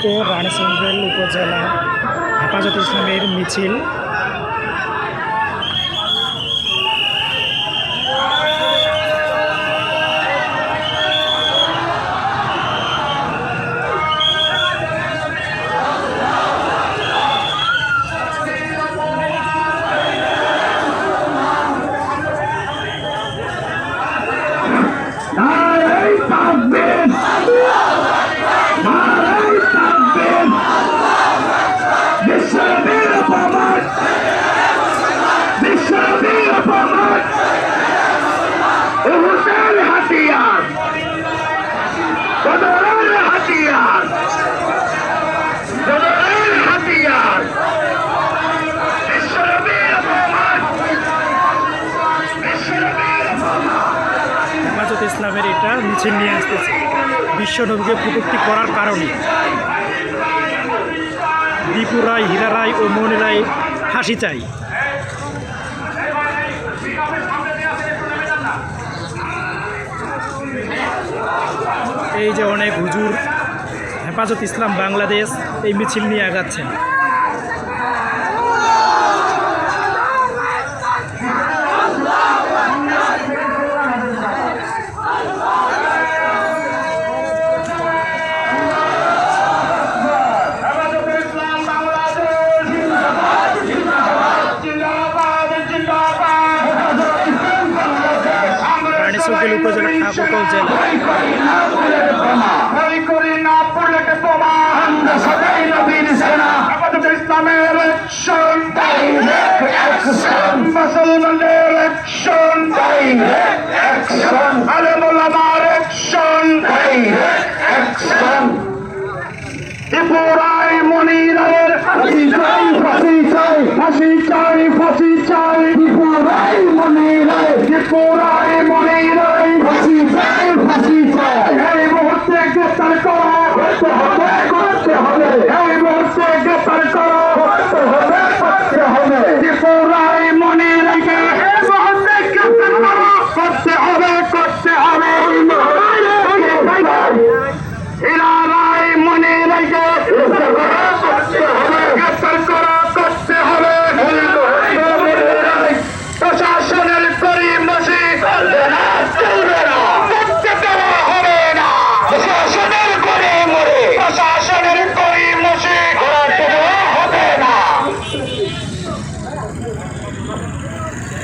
মুহূর্তে রানীশঙ্কল উপজেলা হেফাজত ইসলামের মিছিল। হেফাজত ইসলামের এটা মিছিল নিয়ে আসতেছে বিশ্ব নবীকে কটূক্তি করার কারণে। দীপু রায়, হীরা রায় ও মনি রায় ফাঁসি চাই। এই যে অনেক হুজুর হেফাজত ইসলাম বাংলাদেশ এই মিছিল নিয়ে আগাচ্ছেন। রানীশঙ্কল উপজেলা ঠাকুরগাঁও জেলা। ইসলামের মুসলমানদের আলেমুলামার ত্রিপুরায় মনিরের ফাঁসি চাই, ফাঁসি চাই, ফাঁসি চাই, ফাঁসি চাই, ত্রিপুরায় মনিরের, ত্রিপুরায় মনিরের ফাঁসি চাই, ফাঁসি চাই।